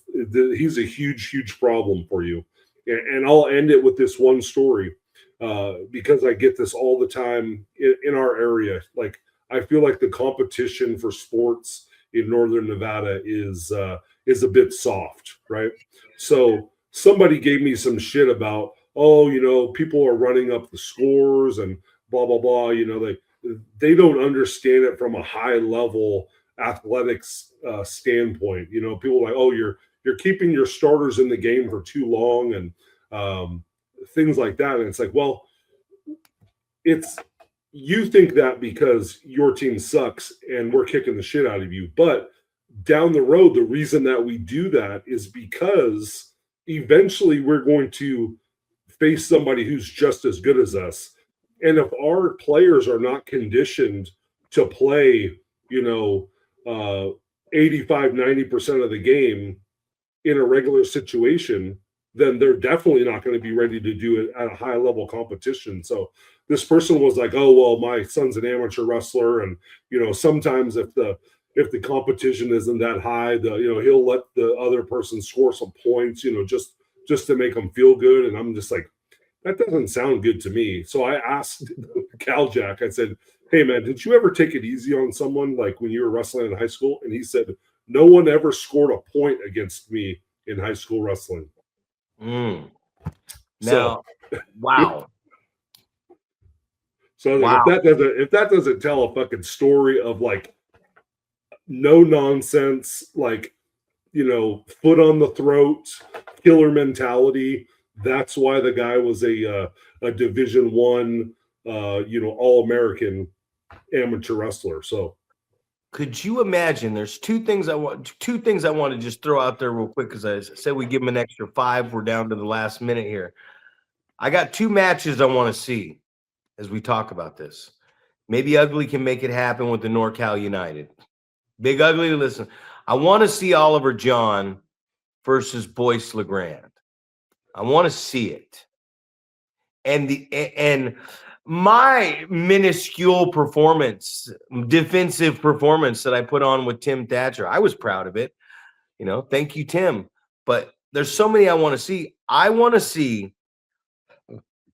he's a huge problem for you. And I'll end it with this one story, because I get this all the time in our area. Like, I feel like the competition for sports in Northern Nevada is a bit soft, right? So somebody gave me some shit about, people are running up the scores and blah, blah, blah. They don't understand it from a high level athletics standpoint. People are like, you're keeping your starters in the game for too long and things like that. And it's like, well, you think that because your team sucks and we're kicking the shit out of you. But down the road, the reason that we do that is because eventually we're going to face somebody who's just as good as us. And if our players are not conditioned to play, 85, 90% of the game in a regular situation, then they're definitely not going to be ready to do it at a high level competition. So this person was like, oh, well, my son's an amateur wrestler. And, sometimes if the competition isn't that high, he'll let the other person score some points, just to make them feel good. And I'm just like, that doesn't sound good to me. So I asked Cal Jack, I said, hey man, did you ever take it easy on someone, like when you were wrestling in high school? And he said, no one ever scored a point against me in high school wrestling. Now, So, wow. So wow. if that doesn't tell a fucking story of like no nonsense, like, foot on the throat, killer mentality, that's why the guy was a Division I, All-American amateur wrestler. So could you imagine? There's two things I want to just throw out there real quick, because I said we give him an extra 5. We're down to the last minute here. I got 2 matches I want to see as we talk about this. Maybe Ugly can make it happen with the NorCal United. Big Ugly, listen, I want to see Oliver John versus Boyce LeGrand. I want to see it. And my minuscule defensive performance that I put on with Tim Thatcher, I was proud of it. Thank you, Tim. But there's so many I want to see. I want to see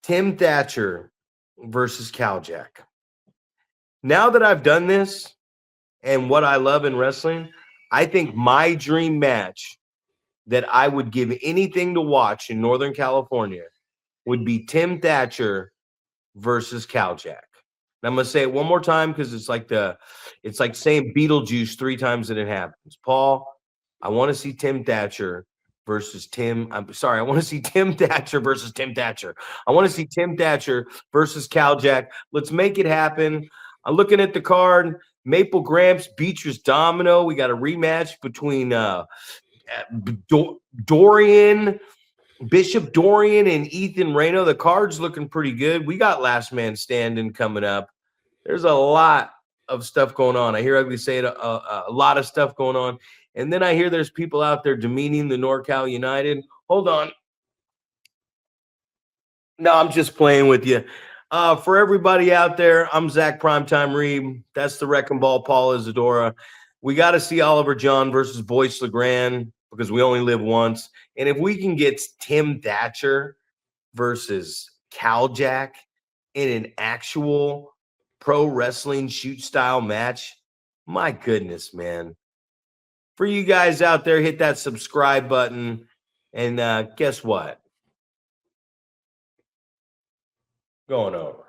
Tim Thatcher versus Cal Jack. Now that I've done this and what I love in wrestling, I think my dream match that I would give anything to watch in Northern California would be Tim Thatcher versus Cal Jack. And I'm going to say it one more time, because it's like saying Beetlejuice 3 times and it happens. Paul, I want to see Tim Thatcher versus Tim. I'm sorry. I want to see Tim Thatcher versus Tim Thatcher. I want to see Tim Thatcher versus Cal Jack. Let's make it happen. I'm looking at the card. Maple Gramps, Beatrice Domino. We got a rematch between Bishop Dorian and Ethan Reno. The card's looking pretty good. We got Last Man Standing coming up. There's a lot of stuff going on. I hear Ugly say it, a lot of stuff going on. And then I hear there's people out there demeaning the NorCal United. Hold on. No, I'm just playing with you. For everybody out there, I'm Zach Primetime Reeb. That's the Wrecking Ball, Paul Isadora. We got to see Oliver John versus Boyce LeGrand. because we only live once. And if we can get Tim Thatcher versus Caljack in an actual pro wrestling shoot style match, my goodness, man. For you guys out there, hit that subscribe button. And guess what? Going over.